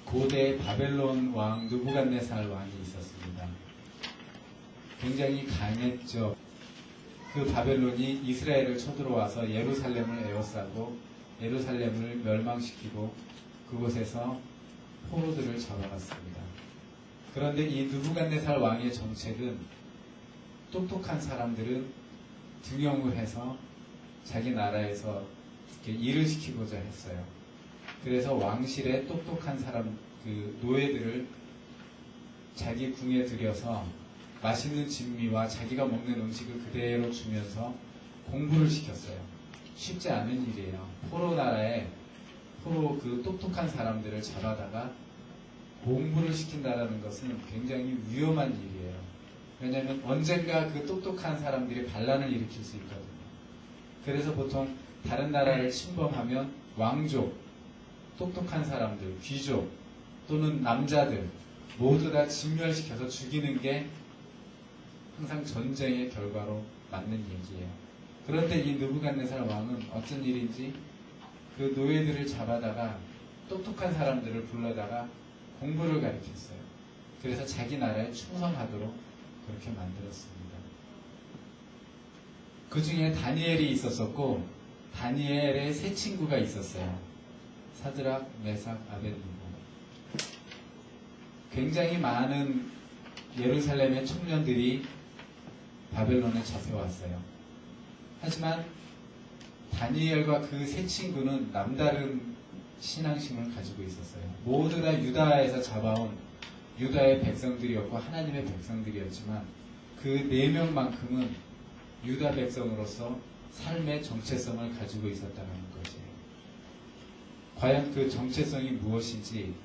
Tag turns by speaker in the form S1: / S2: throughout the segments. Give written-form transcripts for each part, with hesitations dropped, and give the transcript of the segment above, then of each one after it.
S1: 고대 바벨론 왕 느부갓네살 왕이 있었습니다. 굉장히 강했죠. 그 바벨론이 이스라엘을 쳐들어와서 예루살렘을 에워싸고 예루살렘을 멸망시키고 그곳에서 포로들을 잡아갔습니다. 그런데 이 느부갓네살 왕의 정책은 똑똑한 사람들은 등용을 해서 자기 나라에서 이렇게 일을 시키고자 했어요. 그래서 왕실의 똑똑한 사람, 그 노예들을 자기 궁에 들여서 맛있는 진미와 자기가 먹는 음식을 그대로 주면서 공부를 시켰어요. 쉽지 않은 일이에요. 포로 나라에 포로 그 똑똑한 사람들을 잡아다가 공부를 시킨다는 것은 굉장히 위험한 일이에요. 왜냐하면 언젠가 그 똑똑한 사람들이 반란을 일으킬 수 있거든요. 그래서 보통 다른 나라를 침범하면 왕족, 똑똑한 사람들, 귀족 또는 남자들 모두 다 진멸시켜서 죽이는 게 항상 전쟁의 결과로 맞는 얘기예요. 그런데 이 느부갓네살 왕은 어쩐 일인지 그 노예들을 잡아다가 똑똑한 사람들을 불러다가 공부를 가르쳤어요. 그래서 자기 나라에 충성하도록 그렇게 만들었습니다. 그 중에 다니엘이 있었었고 다니엘의 세 친구가 있었어요. 사드락, 메삭, 아벳느고. 굉장히 많은 예루살렘의 청년들이 바벨론에 잡혀왔어요. 하지만 다니엘과 그 세 친구는 남다른 신앙심을 가지고 있었어요. 모두 다 유다에서 잡아온 유다의 백성들이었고 하나님의 백성들이었지만 그 4명만큼은 유다 백성으로서 삶의 정체성을 가지고 있었다는 거죠. 과연 그 정체성이 무엇인지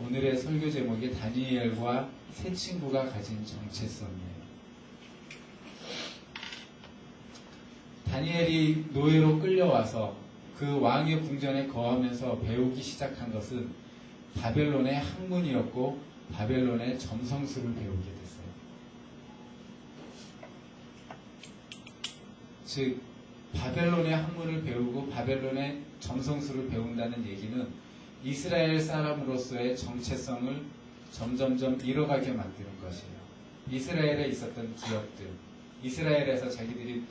S1: 오늘의 설교 제목이 다니엘과 세 친구가 가진 정체성이에요. 다니엘이 노예로 끌려와서 그 왕의 궁전에 거하면서 배우기 시작한 것은 바벨론의 학문이었고 바벨론의 점성술을 배우게 됐어요. 즉 바벨론의 학문을 배우고 바벨론의 점성술을 배운다는 얘기는 이스라엘 사람으로서의 정체성을 점점점 잃어가게 만드는 것이에요. 이스라엘에 있었던 기업들, 이스라엘에서 자기들이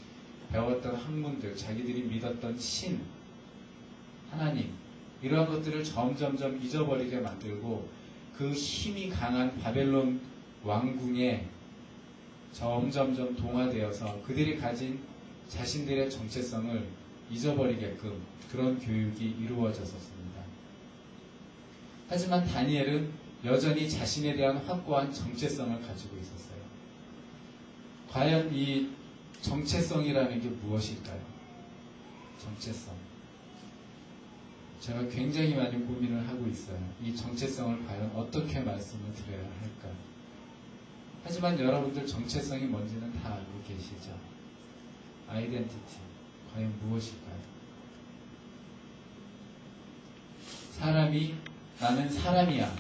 S1: 배웠던 학문들, 자기들이 믿었던 신, 하나님, 이러한 것들을 점점점 잊어버리게 만들고 그 힘이 강한 바벨론 왕궁에 점점점 동화되어서 그들이 가진 자신들의 정체성을 잊어버리게끔 그런 교육이 이루어졌었습니다. 하지만 다니엘은 여전히 자신에 대한 확고한 정체성을 가지고 있었어요. 과연 이 정체성이라는 게 무엇일까요? 정체성. 제가 굉장히 많이 고민을 하고 있어요. 이 정체성을 과연 어떻게 말씀을 드려야 할까? 하지만 여러분들 정체성이 뭔지는 다 알고 계시죠? 아이덴티티. 과연 무엇일까요? 사람이 나는 사람이야.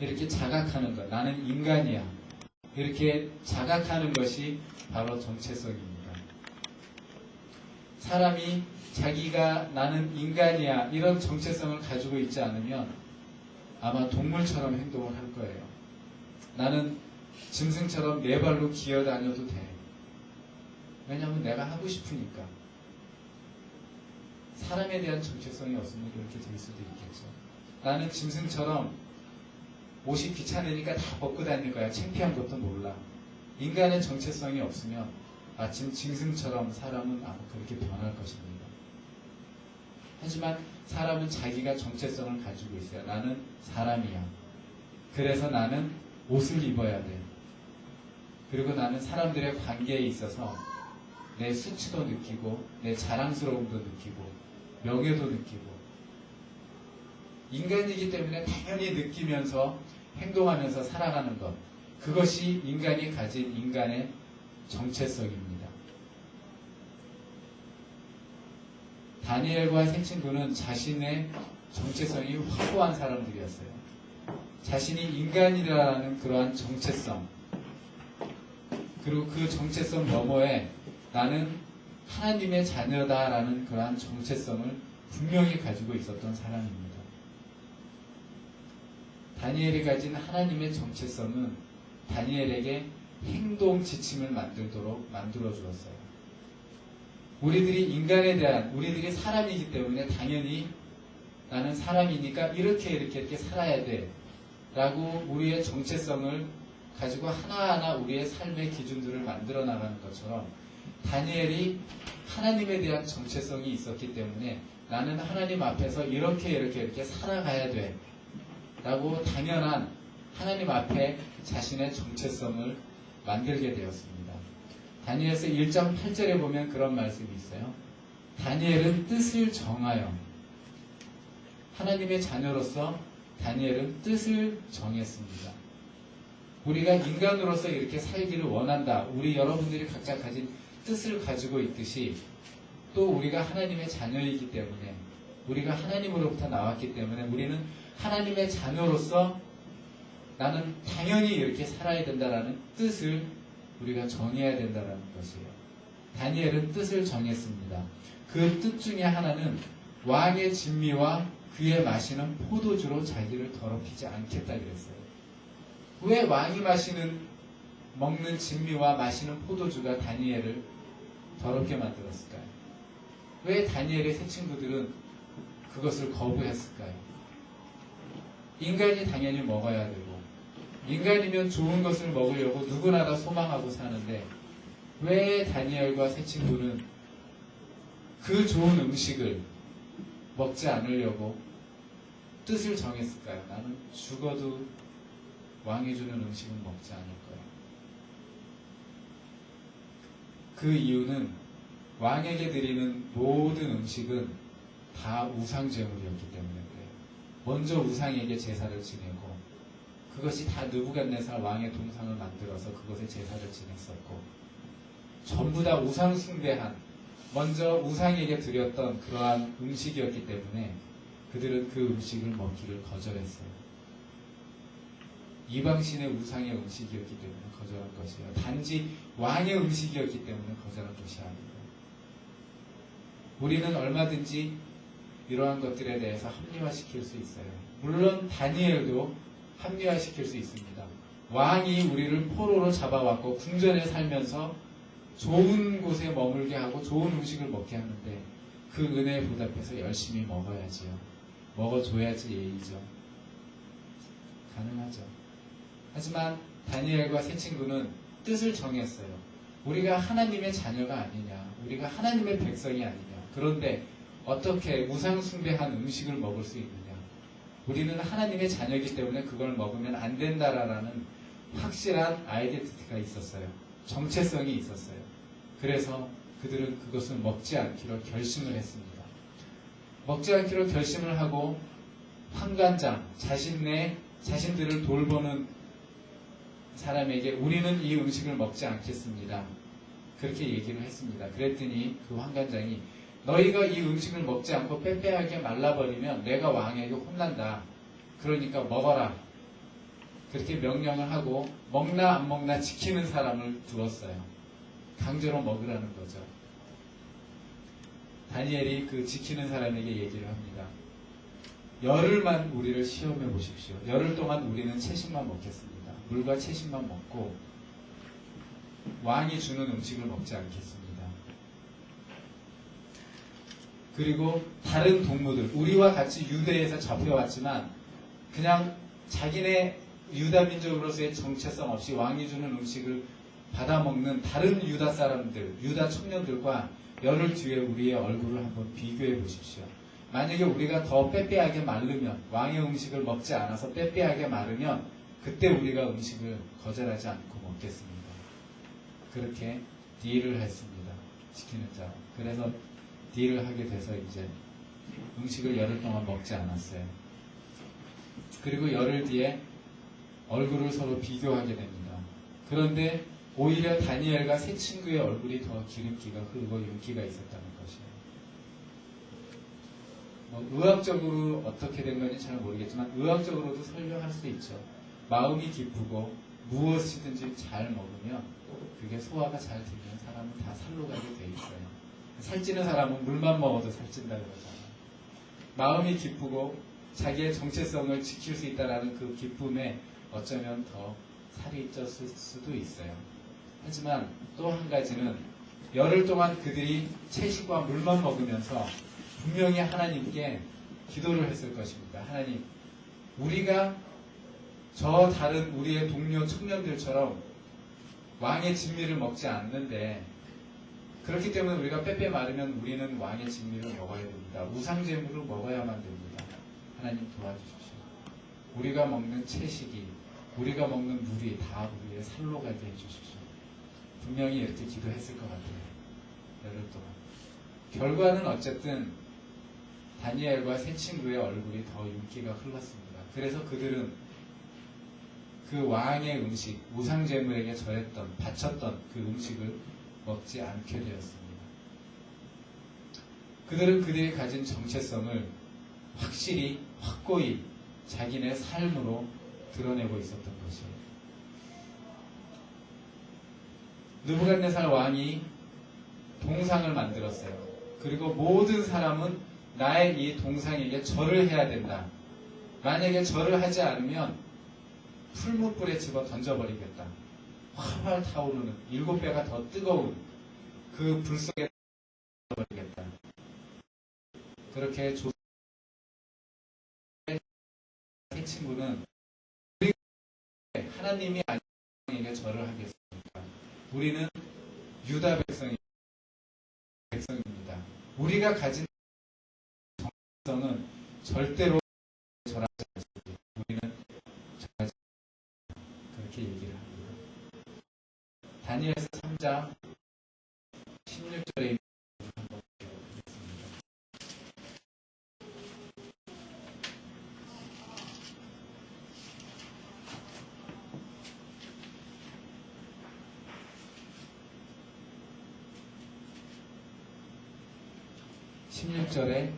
S1: 이렇게 자각하는 것. 나는 인간이야. 이렇게 자각하는 것이 바로 정체성입니다. 사람이 자기가 나는 인간이야 이런 정체성을 가지고 있지 않으면 아마 동물처럼 행동을 할 거예요. 나는 짐승처럼 네 발로 기어다녀도 돼. 왜냐하면 내가 하고 싶으니까. 사람에 대한 정체성이 없으면 그렇게 될 수도 있겠죠. 나는 짐승처럼 옷이 귀찮으니까 다 벗고 다닐 거야. 창피한 것도 몰라. 인간의 정체성이 없으면 마침 짐승처럼 사람은 아마 그렇게 변할 것입니다. 하지만 사람은 자기가 정체성을 가지고 있어요. 나는 사람이야. 그래서 나는 옷을 입어야 돼. 그리고 나는 사람들의 관계에 있어서 내 수치도 느끼고 내 자랑스러움도 느끼고 명예도 느끼고 인간이기 때문에 당연히 느끼면서 행동하면서 살아가는 것, 그것이 인간이 가진 인간의 정체성입니다. 다니엘과 세 친구는 자신의 정체성이 확고한 사람들이었어요. 자신이 인간이라는 그러한 정체성, 그리고 그 정체성 너머에 나는 하나님의 자녀다라는 그러한 정체성을 분명히 가지고 있었던 사람입니다. 다니엘이 가진 하나님의 정체성은 다니엘에게 행동 지침을 만들도록 만들어 주었어요. 우리들이 인간에 대한, 우리들이 사람이기 때문에 당연히 나는 사람이니까 이렇게 살아야 돼 라고 우리의 정체성을 가지고 하나하나 우리의 삶의 기준들을 만들어 나가는 것처럼 다니엘이 하나님에 대한 정체성이 있었기 때문에 나는 하나님 앞에서 이렇게 살아가야 돼 라고 당연한 하나님 앞에 자신의 정체성을 만들게 되었습니다. 다니엘서 1장 8절에 보면 그런 말씀이 있어요. 다니엘은 뜻을 정하여, 하나님의 자녀로서 다니엘은 뜻을 정했습니다. 우리가 인간으로서 이렇게 살기를 원한다. 우리 여러분들이 각자 가진 뜻을 가지고 있듯이 또 우리가 하나님의 자녀이기 때문에, 우리가 하나님으로부터 나왔기 때문에 우리는 하나님의 자녀로서 나는 당연히 이렇게 살아야 된다라는 뜻을 우리가 정해야 된다는 것이에요. 다니엘은 뜻을 정했습니다. 그 뜻 중에 하나는 왕의 진미와 그의 마시는 포도주로 자기를 더럽히지 않겠다 그랬어요. 왜 왕이 먹는 진미와 마시는 포도주가 다니엘을 더럽게 만들었을까요? 왜 다니엘의 세 친구들은 그것을 거부했을까요? 인간이 당연히 먹어야 되고, 인간이면 좋은 것을 먹으려고 누구나 다 소망하고 사는데 왜 다니엘과 세 친구는 그 좋은 음식을 먹지 않으려고 뜻을 정했을까요? 나는 죽어도 왕이 주는 음식은 먹지 않을 거야. 그 이유는 왕에게 드리는 모든 음식은 다 우상제물이었기 때문에 그래요. 먼저 우상에게 제사를 지내고 그것이 다 느부갓네살 왕의 동상을 만들어서 그것에 제사를 지냈었고 전부 다 우상 숭배한, 먼저 우상에게 드렸던 그러한 음식이었기 때문에 그들은 그 음식을 먹기를 거절했어요. 이방신의 우상의 음식이었기 때문에 거절한 것이에요. 단지 왕의 음식이었기 때문에 거절한 것이 아닙니다. 우리는 얼마든지 이러한 것들에 대해서 합리화시킬 수 있어요. 물론 다니엘도 합리화시킬 수 있습니다. 왕이 우리를 포로로 잡아왔고 궁전에 살면서 좋은 곳에 머물게 하고 좋은 음식을 먹게 하는데 그 은혜에 보답해서 열심히 먹어야지요. 먹어줘야지 예의죠. 가능하죠. 하지만 다니엘과 세 친구는 뜻을 정했어요. 우리가 하나님의 자녀가 아니냐, 우리가 하나님의 백성이 아니냐, 그런데 어떻게 우상 숭배한 음식을 먹을 수 있느냐, 우리는 하나님의 자녀이기 때문에 그걸 먹으면 안 된다라는 확실한 아이덴티티가 있었어요. 정체성이 있었어요. 그래서 그들은 그것을 먹지 않기로 결심을 했습니다. 먹지 않기로 결심을 하고 환관장, 자신들을 돌보는 사람에게 우리는 이 음식을 먹지 않겠습니다. 그렇게 얘기를 했습니다. 그랬더니 그 환관장이 너희가 이 음식을 먹지 않고 빼빼하게 말라버리면 내가 왕에게 혼난다. 그러니까 먹어라. 그렇게 명령을 하고 먹나 안 먹나 지키는 사람을 두었어요. 강제로 먹으라는 거죠. 다니엘이 그 지키는 사람에게 얘기를 합니다. 열흘만 우리를 시험해 보십시오. 열흘 동안 우리는 채식만 먹겠습니다. 물과 채식만 먹고 왕이 주는 음식을 먹지 않겠습니다. 그리고 다른 동무들, 우리와 같이 유대에서 잡혀왔지만 그냥 자기네 유다 민족으로서의 정체성 없이 왕이 주는 음식을 받아먹는 다른 유다 사람들, 유다 청년들과 열흘 뒤에 우리의 얼굴을 한번 비교해 보십시오. 만약에 우리가 더 빼빼하게 마르면, 왕의 음식을 먹지 않아서 빼빼하게 마르면 그때 우리가 음식을 거절하지 않고 먹겠습니다. 그렇게 딜을 했습니다. 지키는 자. 그래서 딜을 하게 돼서 이제 음식을 열흘 동안 먹지 않았어요. 그리고 열흘 뒤에 얼굴을 서로 비교하게 됩니다. 그런데 오히려 다니엘과 세 친구의 얼굴이 더 기름기가 흐르고 윤기가 있었다는 것이에요. 의학적으로 어떻게 된 건지 잘 모르겠지만 의학적으로도 설명할 수 있죠. 마음이 기쁘고 무엇이든지 잘 먹으면 그게 소화가 잘 되면 사람은 다 살로 가게 돼 있어요. 살찌는 사람은 물만 먹어도 살찐다 그러잖아요. 마음이 기쁘고 자기의 정체성을 지킬 수 있다는 그 기쁨에 어쩌면 더 살이 쪘을 수도 있어요. 하지만 또 한 가지는 열흘 동안 그들이 채식과 물만 먹으면서 분명히 하나님께 기도를 했을 것입니다. 하나님, 우리가 저 다른 우리의 동료 청년들처럼 왕의 진미를 먹지 않는데 그렇기 때문에 우리가 빼빼 마르면 우리는 왕의 진미를 먹어야 됩니다. 우상제물을 먹어야만 됩니다. 하나님 도와주십시오. 우리가 먹는 채식이, 우리가 먹는 물이 다 우리의 살로 가게 해주십시오. 분명히 이렇게 기도했을 것 같아요. 열흘 동안. 결과는 어쨌든 다니엘과 세 친구의 얼굴이 더 윤기가 흘렀습니다. 그래서 그들은 그 왕의 음식, 우상제물에게 절했던, 바쳤던 그 음식을 먹지 않게 되었습니다. 그들은 그들이 가진 정체성을 확실히, 확고히 자기네 삶으로 드러내고 있었던 것이에요. 느부갓네살 왕이 동상을 만들었어요. 그리고 모든 사람은 나의 이 동상에게 절을 해야 된다. 만약에 절을 하지 않으면 풀무불에 집어 던져버리겠다. 활활 타오르는 7배가 더 뜨거운 그 불 속에 던져버리겠다. 그렇게 세 친구는 하나님이 아닌 백성에게 절을 하겠습니까? 우리는 유다 백성입니다. 우리가 가진 정성은 절대로 절하지 않습니다. 우리는 절하지 않습니다. 그렇게 얘기를 합니다. 다니엘서 3장 16절에 있는 한번 보겠습니다. 16절에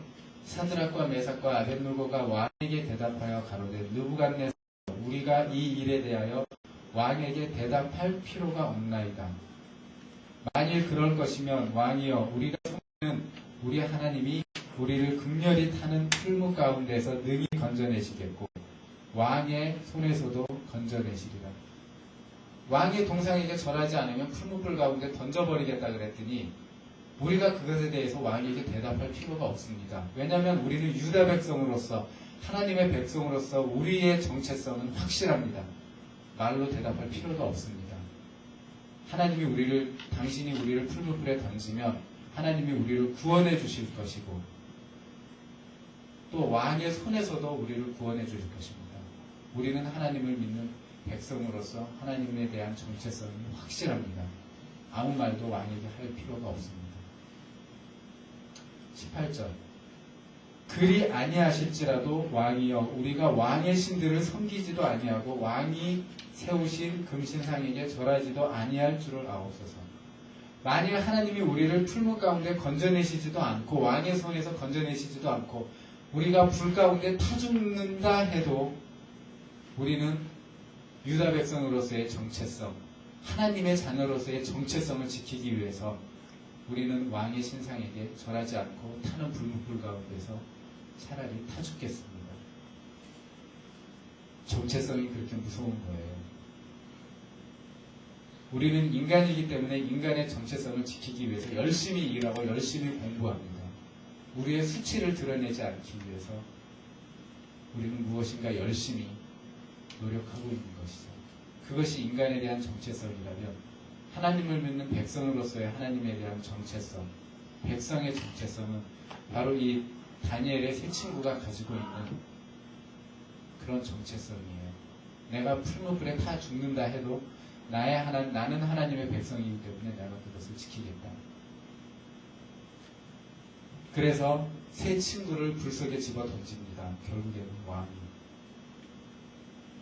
S1: 사드락과 메삭과 아벳느고가 왕에게 대답하여 가로되 느부갓네살 우리가 이 일에 대하여 왕에게 대답할 필요가 없나이다. 만일 그럴 것이면 왕이여 우리가 섬기는 우리 하나님이 우리를 극렬히 타는 풀무 가운데서 능히 건져내시겠고 왕의 손에서도 건져내시리라. 왕의 동상에게 절하지 않으면 풀무불 가운데 던져버리겠다 그랬더니 우리가 그것에 대해서 왕에게 대답할 필요가 없습니다. 왜냐하면 우리는 유다 백성으로서 하나님의 백성으로서 우리의 정체성은 확실합니다. 말로 대답할 필요가 없습니다. 하나님이 당신이 우리를 풀무불에 던지면 하나님이 우리를 구원해 주실 것이고 또 왕의 손에서도 우리를 구원해 주실 것입니다. 우리는 하나님을 믿는 백성으로서 하나님에 대한 정체성이 확실합니다. 아무 말도 왕에게 할 필요가 없습니다. 18절 그리 아니하실지라도 왕이여 우리가 왕의 신들을 섬기지도 아니하고 왕이 세우신 금신상에게 절하지도 아니할 줄을 아옵소서. 만일 하나님이 우리를 풀무 가운데 건져내시지도 않고 왕의 손에서 건져내시지도 않고 우리가 불 가운데 타 죽는다 해도 우리는 유다 백성으로서의 정체성, 하나님의 자녀로서의 정체성을 지키기 위해서 우리는 왕의 신상에게 절하지 않고 타는 불무불 가운데서 차라리 타 죽겠습니다. 정체성이 그렇게 무서운 거예요. 우리는 인간이기 때문에 인간의 정체성을 지키기 위해서 열심히 일하고 열심히 공부합니다. 우리의 수치를 드러내지 않기 위해서 우리는 무엇인가 열심히 노력하고 있는 것이죠. 그것이 인간에 대한 정체성이라면 하나님을 믿는 백성으로서의 하나님에 대한 정체성, 백성의 정체성은 바로 이 다니엘의 세 친구가 가지고 있는 그런 정체성이에요. 내가 풀무불에 타 죽는다 해도 나는 하나님의 백성이기 때문에 내가 그것을 지키겠다. 그래서 세 친구를 불 속에 집어 던집니다. 결국에는 왕이.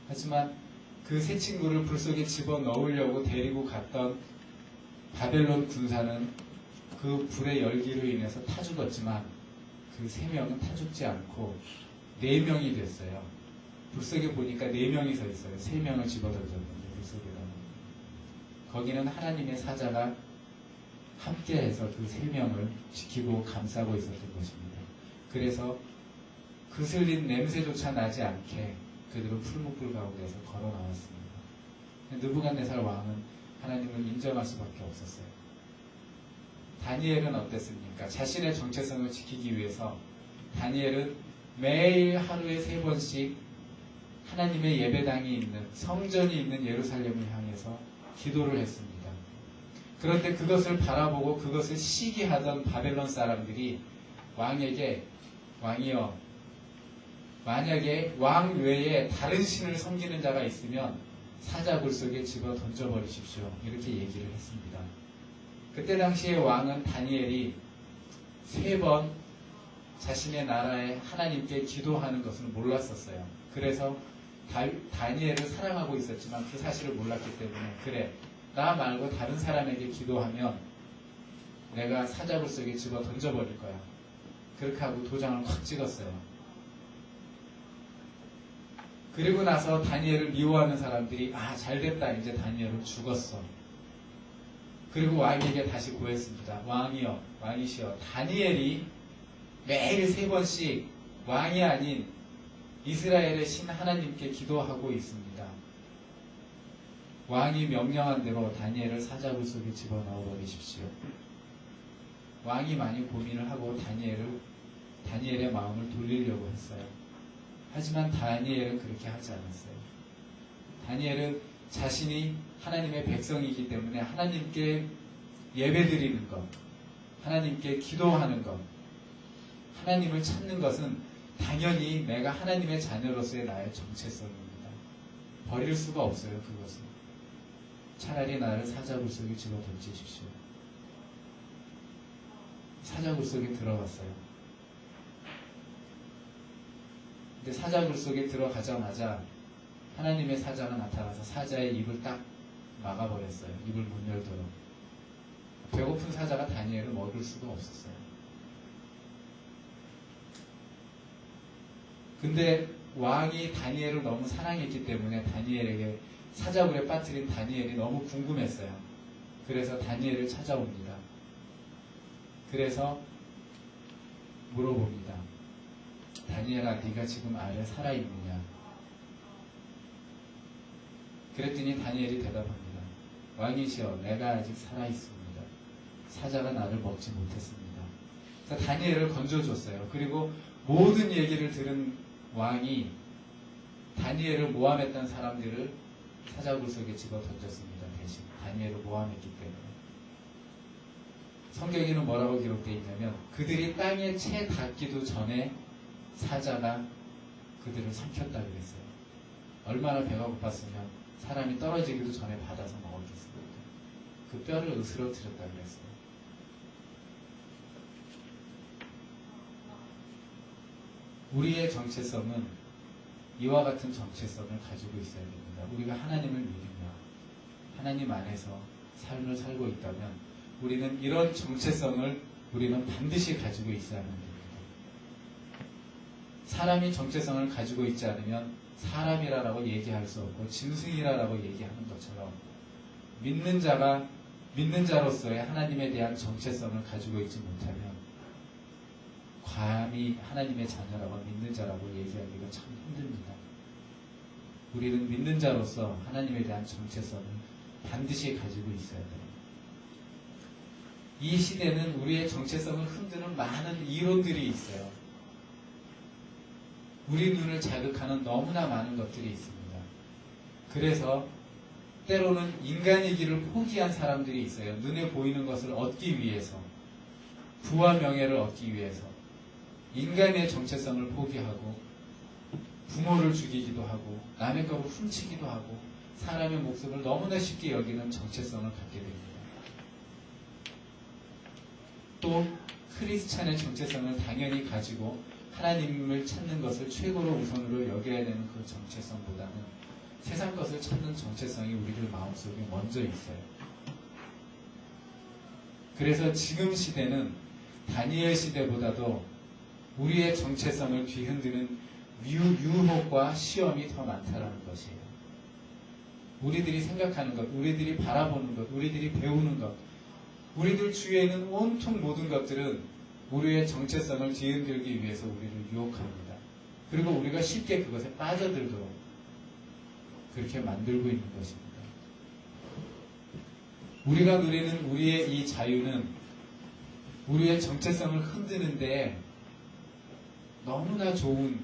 S1: 하지만 그 세 친구를 불 속에 집어 넣으려고 데리고 갔던 바벨론 군사는 그 불의 열기로 인해서 타 죽었지만 그 세 명은 타 죽지 않고 4명이 됐어요. 불 속에 보니까 4명이 서 있어요. 3명을 집어 던졌는데 불 속에다. 거기는 하나님의 사자가 함께해서 그 3명을 지키고 감싸고 있었던 것입니다. 그래서 그슬린 냄새조차 나지 않게 그들은 풀무불 가운데서 걸어 나왔습니다. 느부갓네살 왕은 하나님을 인정할 수밖에 없었어요. 다니엘은 어땠습니까? 자신의 정체성을 지키기 위해서 다니엘은 매일 하루에 3번씩 하나님의 예배당이 있는 성전이 있는 예루살렘을 향해서 기도를 했습니다. 그런데 그것을 바라보고 그것을 시기하던 바벨론 사람들이 왕에게 왕이여 만약에 왕 외에 다른 신을 섬기는 자가 있으면 사자굴 속에 집어 던져버리십시오. 이렇게 얘기를 했습니다. 그때 당시에 왕은 다니엘이 3번 자신의 나라의 하나님께 기도하는 것을 몰랐었어요. 그래서 다니엘을 사랑하고 있었지만 그 사실을 몰랐기 때문에 그래 나 말고 다른 사람에게 기도하면 내가 사자굴 속에 집어 던져버릴 거야. 그렇게 하고 도장을 확 찍었어요. 그리고 나서 다니엘을 미워하는 사람들이 잘됐다 이제 다니엘은 죽었어. 그리고 왕에게 다시 고했습니다. 왕이여 왕이시여 다니엘이 매일 3번씩 왕이 아닌 이스라엘의 신 하나님께 기도하고 있습니다. 왕이 명령한 대로 다니엘을 사자굴 속에 집어넣어 버리십시오. 왕이 많이 고민을 하고 다니엘의 마음을 돌리려고 했어요. 하지만 다니엘은 그렇게 하지 않았어요. 다니엘은 자신이 하나님의 백성이기 때문에 하나님께 예배드리는 것, 하나님께 기도하는 것, 하나님을 찾는 것은 당연히 내가 하나님의 자녀로서의 나의 정체성입니다. 버릴 수가 없어요. 그것은. 차라리 나를 사자굴 속에 집어 던지십시오. 사자굴 속에 들어갔어요. 근데 사자굴 속에 들어가자마자 하나님의 사자가 나타나서 사자의 입을 딱 막아버렸어요. 입을 못 열도록. 배고픈 사자가 다니엘을 먹을 수가 없었어요. 근데 왕이 다니엘을 너무 사랑했기 때문에 다니엘에게 사자굴에 빠뜨린 다니엘이 너무 궁금했어요. 그래서 다니엘을 찾아옵니다. 그래서 물어봅니다. 다니엘아, 네가 지금 아래 살아있느냐? 그랬더니 다니엘이 대답합니다. 왕이시여, 내가 아직 살아있습니다. 사자가 나를 먹지 못했습니다. 그래서 다니엘을 건져줬어요. 그리고 모든 얘기를 들은 왕이 다니엘을 모함했던 사람들을 사자굴 속에 집어 던졌습니다. 대신 다니엘을 모함했기 때문에. 성경에는 뭐라고 기록되어 있냐면 그들이 땅에 채 닿기도 전에 사자가 그들을 삼켰다 그랬어요. 얼마나 배가 고팠으면 사람이 떨어지기도 전에 받아서 먹었겠습니까? 그 뼈를 으스러뜨렸다 그랬어요. 우리의 정체성은 이와 같은 정체성을 가지고 있어야 됩니다. 우리가 하나님을 믿으며 하나님 안에서 삶을 살고 있다면 우리는 이런 정체성을 우리는 반드시 가지고 있어야 합니다. 사람이 정체성을 가지고 있지 않으면 사람이라고 얘기할 수 없고 짐승이라고 얘기하는 것처럼 믿는 자로서의 하나님에 대한 정체성을 가지고 있지 못하면 감히 하나님의 자녀라고 믿는 자라고 얘기하기가 참 힘듭니다. 우리는 믿는 자로서 하나님에 대한 정체성을 반드시 가지고 있어야 돼요. 이 시대는 우리의 정체성을 흔드는 많은 이론들이 있어요. 우리 눈을 자극하는 너무나 많은 것들이 있습니다. 그래서 때로는 인간이기를 포기한 사람들이 있어요. 눈에 보이는 것을 얻기 위해서, 부와 명예를 얻기 위해서 인간의 정체성을 포기하고 부모를 죽이기도 하고 남의 것을 훔치기도 하고 사람의 목숨을 너무나 쉽게 여기는 정체성을 갖게 됩니다. 또 크리스찬의 정체성을 당연히 가지고 하나님을 찾는 것을 최고로 우선으로 여겨야 되는 그 정체성보다는 세상 것을 찾는 정체성이 우리들 마음속에 먼저 있어요. 그래서 지금 시대는 다니엘 시대보다도 우리의 정체성을 뒤흔드는 유혹과 시험이 더 많다는 것이에요. 우리들이 생각하는 것, 우리들이 바라보는 것, 우리들이 배우는 것, 우리들 주위에 있는 온통 모든 것들은 우리의 정체성을 뒤흔들기 위해서 우리를 유혹합니다. 그리고 우리가 쉽게 그것에 빠져들도록 그렇게 만들고 있는 것입니다. 우리가 누리는 우리의 이 자유는 우리의 정체성을 흔드는데 너무나 좋은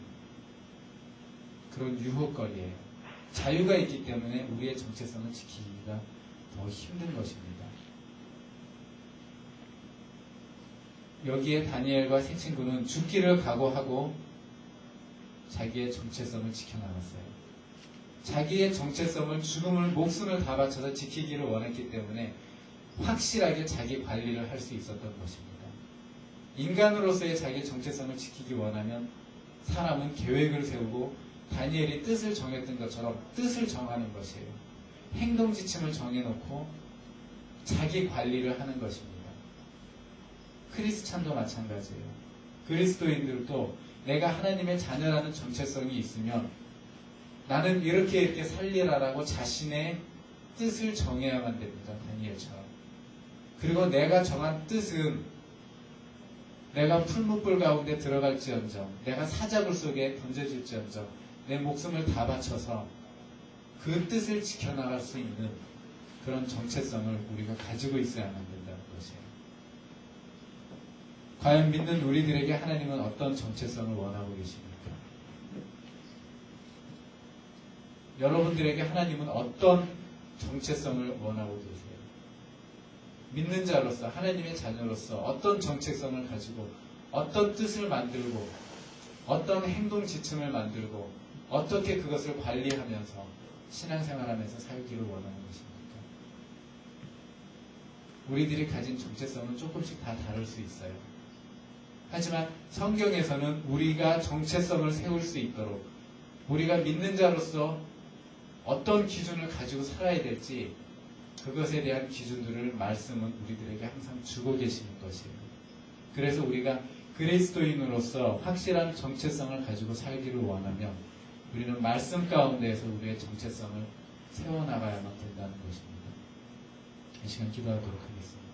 S1: 그런 유혹거리예요. 자유가 있기 때문에 우리의 정체성을 지키기가 더 힘든 것입니다. 여기에 다니엘과 세 친구는 죽기를 각오하고 자기의 정체성을 지켜나갔어요. 자기의 정체성을 죽음을 목숨을 다 바쳐서 지키기를 원했기 때문에 확실하게 자기 관리를 할 수 있었던 것입니다. 인간으로서의 자기 정체성을 지키기 원하면 사람은 계획을 세우고 다니엘이 뜻을 정했던 것처럼 뜻을 정하는 것이에요. 행동 지침을 정해놓고 자기 관리를 하는 것입니다. 크리스찬도 마찬가지예요. 그리스도인들도 내가 하나님의 자녀라는 정체성이 있으면 나는 이렇게 살리라라고 자신의 뜻을 정해야만 됩니다. 다니엘처럼. 그리고 내가 정한 뜻은 내가 풀무불 가운데 들어갈지언정, 내가 사자굴 속에 던져질지언정 내 목숨을 다 바쳐서 그 뜻을 지켜나갈 수 있는 그런 정체성을 우리가 가지고 있어야만 된다는 것이에요. 과연 믿는 우리들에게 하나님은 어떤 정체성을 원하고 계십니까? 여러분들에게 하나님은 어떤 정체성을 원하고 계세요? 믿는 자로서, 하나님의 자녀로서 어떤 정체성을 가지고 어떤 뜻을 만들고 어떤 행동 지침을 만들고 어떻게 그것을 관리하면서 신앙생활하면서 살기를 원하는 것입니까? 우리들이 가진 정체성은 조금씩 다 다를 수 있어요. 하지만 성경에서는 우리가 정체성을 세울 수 있도록 우리가 믿는 자로서 어떤 기준을 가지고 살아야 될지 그것에 대한 기준들을 말씀은 우리들에게 항상 주고 계시는 것이에요. 그래서 우리가 그리스도인으로서 확실한 정체성을 가지고 살기를 원하면 우리는 말씀 가운데에서 우리의 정체성을 세워나가야만 된다는 것입니다. 이 시간 기도하도록 하겠습니다.